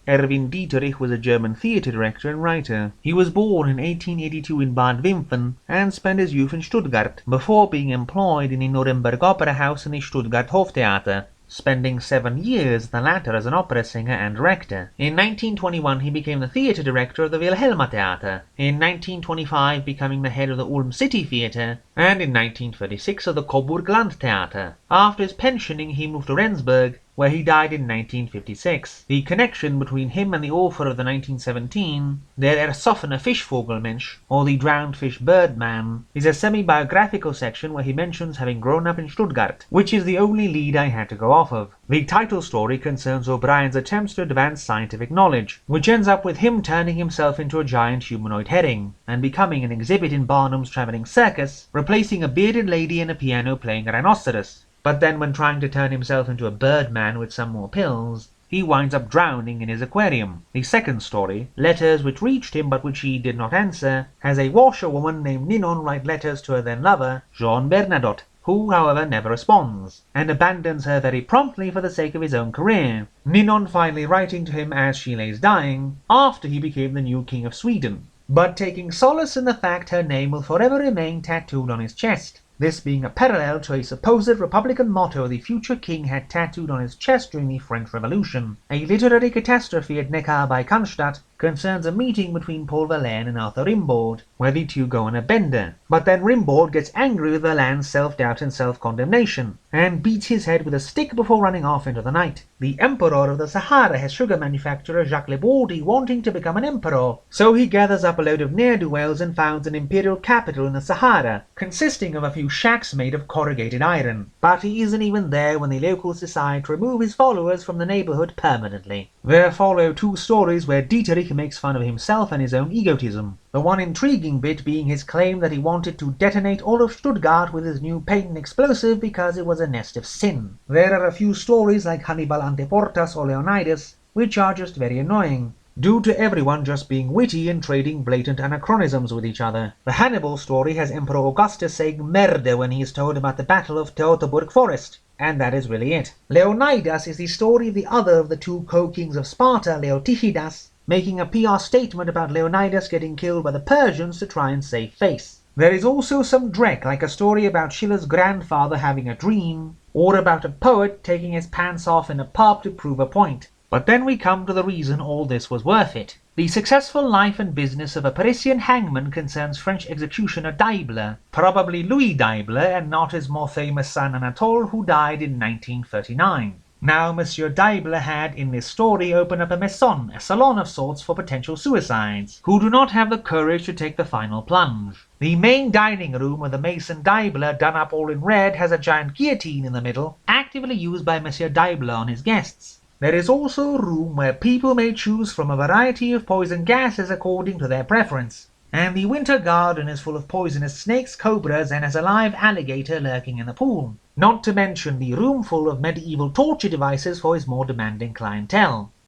Erwin Dieterich was a German theatre director and writer. He was born in 1882 in Bad Wimpfen and spent his youth in Stuttgart, before being employed in the Nuremberg Opera House and the Stuttgart Hoftheater, spending 7 years at the latter as an opera singer and director. In 1921 he became the theatre director of the Wilhelma Theater, in 1925 becoming the head of the Ulm City Theatre, and in 1936 of the Coburg Landtheater. After his pensioning he moved to Rendsburg, where he died in 1956. The connection between him and the author of the 1917, Der ersoffene Fischvogelmensch, or the Drowned Fish Bird Man, is a semi-biographical section where he mentions having grown up in Stuttgart, which is the only lead I had to go off of. The title story concerns O'Brien's attempts to advance scientific knowledge, which ends up with him turning himself into a giant humanoid herring, and becoming an exhibit in Barnum's travelling circus, replacing a bearded lady and a piano-playing rhinoceros. But then when trying to turn himself into a birdman with some more pills, he winds up drowning in his aquarium. The second story, Letters Which Reached Him But Which He Did Not Answer, has a washerwoman named Ninon write letters to her then lover, Jean Bernadotte, who, however, never responds, and abandons her very promptly for the sake of his own career, Ninon finally writing to him as she lays dying, after he became the new king of Sweden, but taking solace in the fact her name will forever remain tattooed on his chest. This being a parallel to a supposed Republican motto the future king had tattooed on his chest during the French Revolution. A literary catastrophe at Neckar by Cannstatt concerns a meeting between Paul Verlaine and Arthur Rimbaud, where the two go on a bender. But then Rimbaud gets angry with Verlaine's self-doubt and self-condemnation, and beats his head with a stick before running off into the night. The Emperor of the Sahara has sugar manufacturer Jacques Lebordi wanting to become an emperor, so he gathers up a load of ne'er-do-wells and founds an imperial capital in the Sahara, consisting of a few shacks made of corrugated iron. But he isn't even there when the locals decide to remove his followers from the neighborhood permanently. There follow 2 stories where Dieterich makes fun of himself and his own egotism. The one intriguing bit being his claim that he wanted to detonate all of Stuttgart with his new patent explosive because it was a nest of sin. There are a few stories like Hannibal Anteportas or Leonidas, which are just very annoying, due to everyone just being witty and trading blatant anachronisms with each other. The Hannibal story has Emperor Augustus saying merde when he is told about the Battle of Teutoburg Forest, and that is really it. Leonidas is the story of the other of the 2 co-kings of Sparta, Leotychidas, making a PR statement about Leonidas getting killed by the Persians to try and save face. There is also some dreck, like a story about Schiller's grandfather having a dream, or about a poet taking his pants off in a pub to prove a point. But then we come to the reason all this was worth it. The successful life and business of a Parisian hangman concerns French executioner Deibler, probably Louis Deibler and not his more famous son Anatole, who died in 1939. Now, Monsieur Deibler had, in this story, opened up a maison, a salon of sorts for potential suicides, who do not have the courage to take the final plunge. The main dining room of the Mason Deibler, done up all in red, has a giant guillotine in the middle, actively used by Monsieur Deibler on his guests. There is also a room where people may choose from a variety of poison gases according to their preference. And the winter garden is full of poisonous snakes, cobras, and has a live alligator lurking in the pool. Not to mention the room full of medieval torture devices for his more demanding clientele.